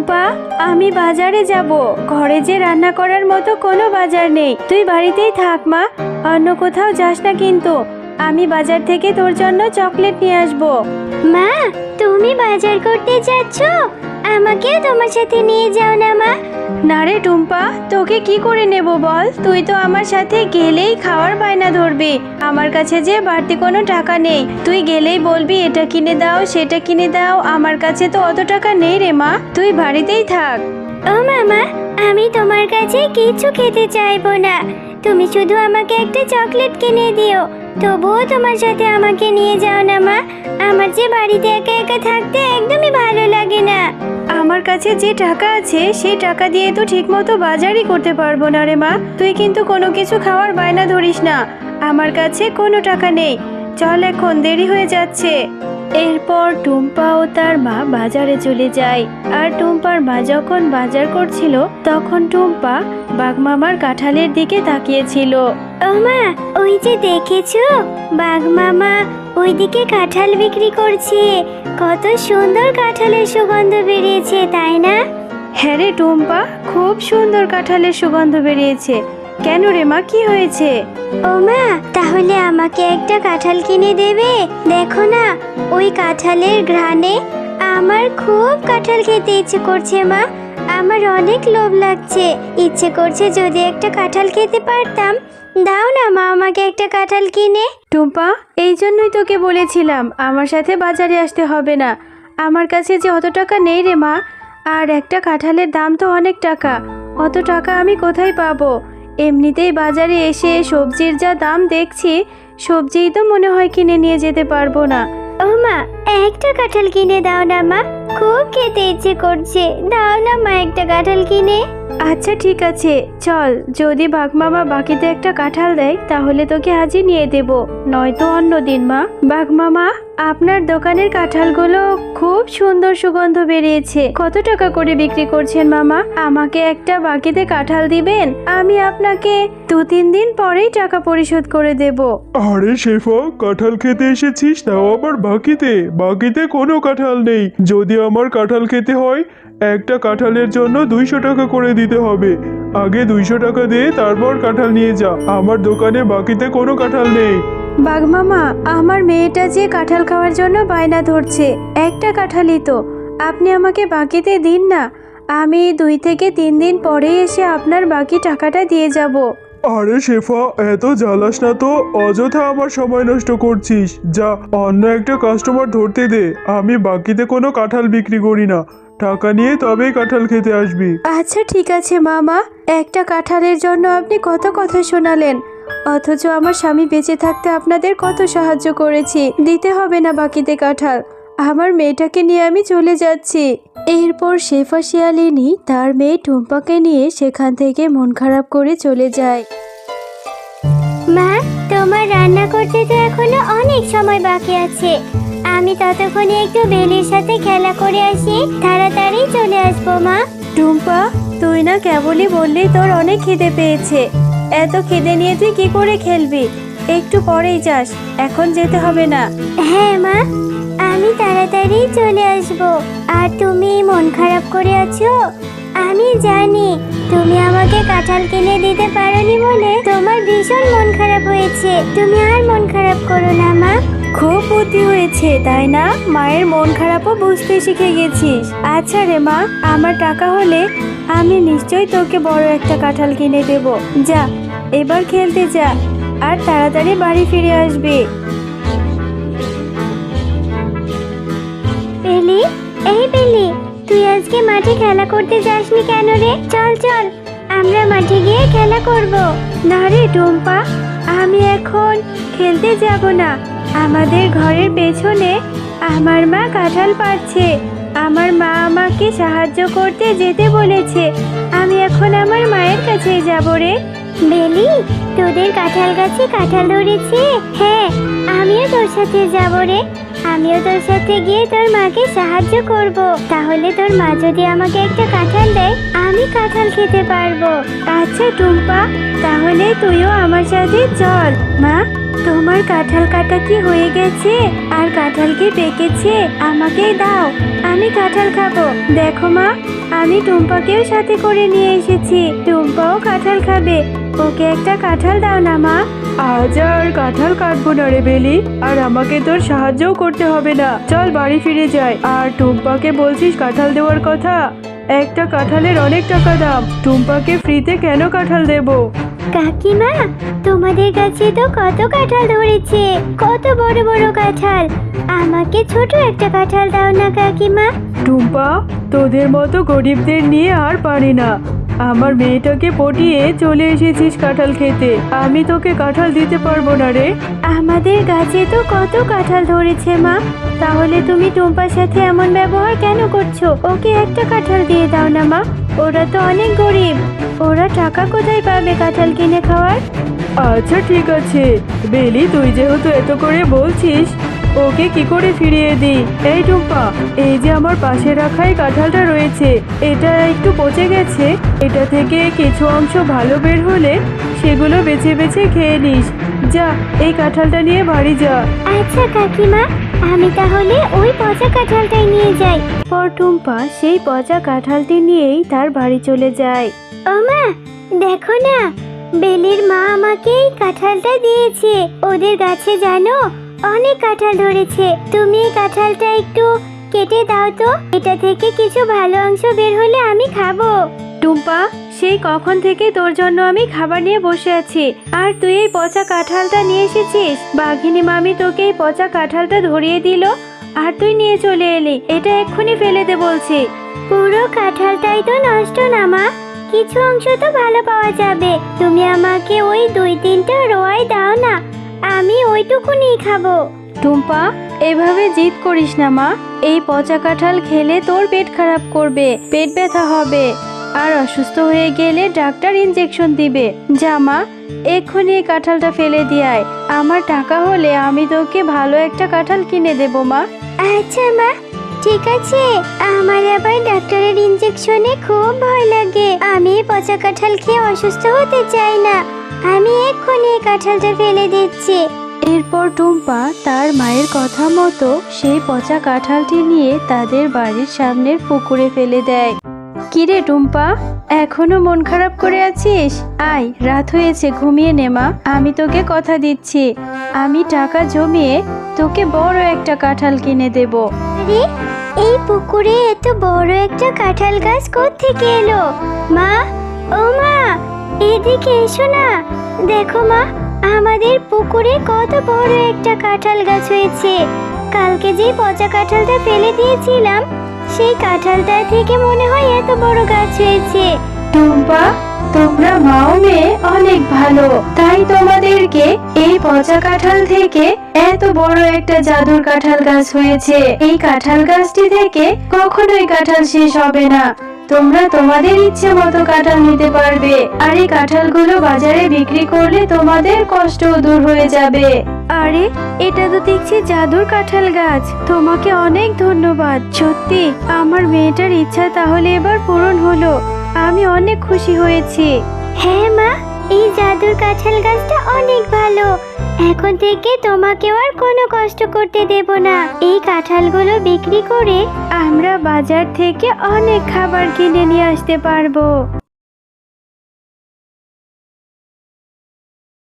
টুম্পা, আমি বাজারে যাব। ঘরে যে রান্না করার মতো কোনো বাজার নেই। তুই বাড়িতেই থাক মা, অন্য কোথাও যাস না কিন্তু। আমি বাজার থেকে তোর জন্য চকলেট নিয়ে আসব। মা, তুমি বাজার করতে যাচ্ছ? আমাকেও তোমার সাথে নিয়ে যাও না মা। না রে টুম্পা, তোকে কি করে নেব বল? তুই তো আমার সাথে গেলেই খাওয়ার বায়না ধরবি। আমার কাছে যে বাড়তি কোনো টাকা নেই। তুই গেলেই বলবি এটা কিনে দাও সেটা কিনে দাও। আমার কাছে তো অত টাকা নেই রে মা, তুই বাড়িতেই থাক। ও মামা, আমি তোমার কাছে কিছু খেতে চাইবো না। তুমি শুধু আমাকে একটা চকলেট কিনে দিও। তবুও তোমার সাথে আমাকে নিয়ে যাও না মা। আমার যে বাড়িতে একা একা থাকতে একদমই ভালো লাগে না। আমার কাছে যে টাকা আছে সেই টাকা দিয়ে তো ঠিকমতো বাজারই করতে পারবো না রে মা। তুই কিন্তু কোনো কিছু খাওয়ার বায়না ধরিস না। আমার কাছে কোনো টাকা নেই। চল, এখন দেরি হয়ে যাচ্ছে। এরপর টুম্পা ও তার মা বাজারে চলে যায়। আর টুম্পার মা যখন বাজার করছিল তখন টুম্পা বাঘমামার কাঁঠালের দিকে তাকিয়েছিল। ও মা, ওই যে দেখেছো, বাঘ মামা ওইদিকে কাঁঠাল বিক্রি করছে। কত সুন্দর কাঁঠালের সুগন্ধ বেরিয়েছে, তাই না? হ্যাঁ রে টুম্পা, খুব সুন্দর কাঁঠালের সুগন্ধ বেরিয়েছে। কেন রে মা, কি হয়েছে? ও মা, তাহলে আমাকে একটা কাঁঠাল কিনে দেবে? দেখো না, ওই কাঁঠালের ঘ্রাণে আমার খুব কাঁঠাল খেতে ইচ্ছে করছে মা। আমার অনেক লোভ লাগছে, ইচ্ছে করছে যদি একটা কাঁঠাল খেতে পারতাম। দাও না মা আমাকে একটা কাঁঠাল কিনে। টুম্পা, এই জন্যই তোকে বলেছিলাম আমার সাথে বাজারে আসতে হবে না। আমার কাছে যে অত টাকা নেই রে মা। আর একটা কাঁঠালের দাম তো অনেক টাকা। অত টাকা আমি কোথায় পাবো? এমনিতেই বাজারে এসে সবজির যা দাম দেখছি, সবজিই তো মনে হয় কিনে নিয়ে যেতে পারবো না। ও মা, একটা কাঁঠাল কিনে দাও না মা, খুব খেতে ইচ্ছে করছে। দাও না মা একটা কাঁঠাল কিনে। আচ্ছা ঠিক আছে, চল। যদি বাঘমামা বাকিতে একটা কাঁঠাল দেয় তাহলে তোকে আজই নিয়ে দেব, নয়তো অন্য দিন মা। বাঘমামা, আপনার দোকানের কাঁঠালগুলো খুব সুন্দর সুগন্ধ বেরিয়েছে। কত টাকা করে বিক্রি করছেন মামা? আমাকে একটা বাকিতে কাঁঠাল দিবেন? আমি আপনাকে 2-3 দিন পরেই টাকা পরিশোধ করে দেব। আরে শেফা, কাঁঠাল খেতে এসেছিস, তাও আবার বাকিতে? বাকিতে কোনো কাঁঠাল নেই। যদি আমার কাঁঠাল খেতে হয়, একটা কাঁঠালের জন্য 200 টাকা করে দিতে হবে। আগে 200 টাকা দিয়ে তারপর কাঁঠাল নিয়ে যা। আমার দোকানে বাকিতে কোনো কাঁঠাল নেই। বাঘমামা, আমার মেয়েটা যে কাঁঠাল খাওয়ার জন্য বায়না ধরছে। একটা কাঁঠালই তো, আপনি আমাকে বাকিতে দিন না। আমি 2 থেকে 3 দিন পরে এসে আপনার বাকি টাকাটা দিয়ে যাব। আরে শেফা, এত জ্বালাস না তো। অযথা আমার সময় নষ্ট করছিস। যা, অন্য একটা কাস্টমার ধরতে দে। আমি বাকিতে কোনো কাঁঠাল বিক্রি করি না। টাকা নিয়ে তবেই কাঁঠাল খেতে আসবি। আচ্ছা ঠিক আছে মামা, একটা কাঁঠালের জন্য আপনি কত কথা শোনালেন, অথচ আমার স্বামী বেঁচে থাকতে আপনাদের কত সাহায্য করেছি। দিতে হবে না বাকিতে কাঁঠাল। আমার মেয়েটাকে নিয়ে আমি চলে যাচ্ছি। এরপর শেফা শিয়ালিনী তার মেয়ে টুম্পাকে নিয়ে সেখান থেকে মন খারাপ করে চলে যায়। মা, তোমার রান্না করতে তো এখনো অনেক সময় বাকি আছে। আমি ততক্ষণে একটু বেলির সাথে খেলা করে আসি, তাড়াতাড়ি চলে আসবো মা। টুম্পা, তুই না কেবলই বললি তোর অনেক খিদে পেয়েছে। এত খিদে নিয়ে তুই কি করে খেলবি? একটু পরেই যাস, এখন যেতে হবে না। হ্যাঁ মা, আমি তাড়াতাড়ি চলে আসবো। আর তুমি মন খারাপ করে আছো? আমি জানি তুমি আমাকে কাঁঠাল কিনে দিতে পারোনি বলে তোমার ভীষণ মন খারাপ হয়েছে। তুমি আর মন খারাপ করো না মা। খুব বুদ্ধি হয়েছে তাই না? মায়ের মন খারাপও বুঝতে শিখে গেছিস। আচ্ছা রে মা, আমার টাকা হলে আমি নিশ্চয়ই তোকে বড় একটা কাঁঠাল কিনে দেব। যা, এবার খেলতে যা, আর তাড়াতাড়ি বাড়ি ফিরে আসবি। বেলি, এই বেলি, তুই আজকে মাঠে খেলা করতে যাসনি কেন রে? চল চল, আমরা মাঠে গিয়ে খেলা করব। না রে টুম্পা, আমি এখন খেলতে যাব না। আমাদের ঘরের পেছনে আমার মা কাঁঠাল পাড়ছে। আমার মা আমাকে সাহায্য করতে যেতে বলেছে। আমি এখন আমার মায়ের কাছে যাব রে। বেলি, তোদের কাঁঠাল গাছে কাঁঠাল ধরেছে? হ্যাঁ, আমিও তোর সাথে যাব রে। আমিও তোর সাথে গিয়ে তোর মাকে সাহায্য করব। তাহলে তোর মা যদি আমাকে একটা কাঁঠাল দেয়, আমি কাঁঠাল খেতে পারবো। আচ্ছা টুম্পা, তাহলে তুইও আমার সাথে চল। মা, তোমার কাঁঠাল কাটা কি হয়ে গেছে? আর কাঁঠাল কি পেকেছে? আমাকে দাও, আমি কাঁঠাল খাবো। দেখো মা, আমি টুম্পাকেও সাথে করে নিয়ে এসেছি। টুম্পাও কাঁঠাল খাবে। ওকে একটা কাঁঠাল দাও না মা। আজ আর কাঁঠাল কাটবো না রে বেলি, আর আমাকে তোর সাহায্যও করতে হবে না। চল বাড়ি ফিরে যাই। আর টুম্পাকে বলছিস কাঁঠাল দেওয়ার কথা? একটা কাঁঠালের অনেক টাকা দাম। টুম্পাকে ফ্রিতে কেন কাঁঠাল দেবো? কাকিমা, তোমাদের কাছে তো কত কাঁঠাল ধরেছে, কত বড় বড় কাঁঠাল। আমাকে ছোট একটা কাঁঠাল দাও না কাকিমা। টুম্পা, তোদের মতো গরিবদের নিয়ে আর পারি না। আমার মেয়েটাকে পটিয়ে চলে এসেছিস কাঁঠাল খেতে। আমি তোকে কাঁঠাল দিতে পারবো না রে। আমাদের গাছে তো কত কাঁঠাল ধরেছে মা, তাহলে তুমি টুম্পার সাথে এমন ব্যবহার কেন করছো? ওকে একটা কাঁঠাল দিয়ে দাও না মা। ওরা তো অনেক গরিব, ওরা টাকা কোথায় পাবে কাঁঠাল কিনে খাওয়ার? আচ্ছা ঠিক আছে বেলি, তুই যেহেতু এত করে বলছিস, ওকে কি করে ফিরিয়ে দিই? এই টুম্পা, এই যে আমার পাশে রাখা এই কাঁঠালটা রয়েছে, এটা একটু পচে গেছে। এটা থেকে কিছু অংশ ভালো বের হলে সেগুলো বেছে বেছে খেয়ে নিস। যা, এই কাঁঠালটা নিয়ে বাড়ি যা। আচ্ছা কাকিমা, আমি তাহলে ওই পচা কাঁঠালটাই নিয়ে যাই। পর টুম্পা সেই পচা কাঁঠালটি নিয়েই তার বাড়ি চলে যায়। ও মা, দেখো না, বেলির মা আমাকে এই কাঁঠালটা দিয়েছে। ওদের গাছে জানো অনেক কাঁঠাল ধরেছে। তুমি এই কাঁঠালটা একটু কেটে দাও তো, এটা থেকে কিছু ভালো অংশ বের হলে আমি খাবো। টুম্পা, সেই কখন থেকে তোর জন্য আমি খাবার নিয়ে বসে আছি, আর তুই এই পচা কাঁঠালটা নিয়ে এসেছিস? বাঘিনী মামি তোকে এই পচা কাঁঠালটা ধরিয়ে দিল, আর তুই নিয়ে চলে এলি। এটা এক্ষুনি ফেলে দে বলছি। পুরো কাঁঠালটাই তো নষ্ট না মা, কিছু অংশ তো ভালো পাওয়া যাবে। তুমি আমাকে ওই 2-3টা রোয়াই দাও না, আমি ওইটুকুনি খাবো। টুম্পা, এভাবে জিদ করিস না মা। এই পচা কাঁঠাল খেলে তোর পেট খারাপ করবে, পেট ব্যথা হবে, আর অসুস্থ হয়ে গেলে ডাক্তার ইনজেকশন দিবে। যা মা, এক্ষুনি এই কাঁঠালটা ফেলে দিয়ায়। আমার টাকা হলে আমি তোকে ভালো একটা কাঁঠাল কিনে দেবো মা। আচ্ছা মা, ঠিক আছে। আমার আবার ডাক্তারের ইনজেকশনে খুব ভয় লাগে। আমি এই পচা কাঁঠাল খেয়ে অসুস্থ হতে চাই না। আমি এক্ষুনি এই কাঁঠালটা ফেলে দিচ্ছি। এরপর টুম্পা তার মায়ের কথা মতো সেই পচা কাঁঠালটি নিয়ে তাদের বাড়ির সামনের পুকুরে ফেলে দেয়। কিরে টুম্পা, এখনো মন খারাপ করে আছিস? আয়, রাত হয়েছে, ঘুমিয়ে নে মা। আমি তোকে কথা দিচ্ছি, আমি টাকা জমিয়ে তোকে বড় একটা কাঁঠাল কিনে দেব। আরে, এই পুকুরে এত বড় একটা কাঁঠাল গাছ কোত্থেকে এলো? মা, ও মা, এদিকে এসো না। দেখো মা, আমাদের পুকুরে কত বড় একটা কাঁঠাল গাছ হয়েছে। কালকে যে পচা কাঁঠালটা ফেলে দিয়েছিলাম, সেই কাঁঠালটা থেকে মনে হয় এত বড় গাছ হয়েছে। টুম্পা, তোমরা মাও মেয়ে অনেক ভালো, তাই তোমাদেরকে এই পচা কাঁঠাল থেকে এত বড় একটা জাদুর কাঁঠাল গাছ হয়েছে। এই কাঁঠাল গাছটি থেকে কখনোই কাঁঠাল শেষ হবে না। তোমরা তোমাদের ইচ্ছে মতো কাঁঠাল নিতে পারবে, আর এই কাঁঠালগুলো বাজারে বিক্রি করলে তোমাদের কষ্টও দূর হয়ে যাবে। আরে, এটা তো দেখছি জাদুর কাঁঠাল গাছ। তোমাকে অনেক ধন্যবাদ। সত্যি আমার মেয়েটার ইচ্ছা তাহলে এবার পূরণ হলো। আমি অনেক খুশি হয়েছি। হ্যাঁ মা, এই জাদুর কাঁঠাল গাছটা অনেক ভালো। এখন থেকে তোমাকেও আর কোনো কষ্ট করতে দেব না। এই কাঁঠালগুলো বিক্রি করে আমরা বাজার থেকে অনেক খাবার কিনে নিয়ে আসতে পারবো।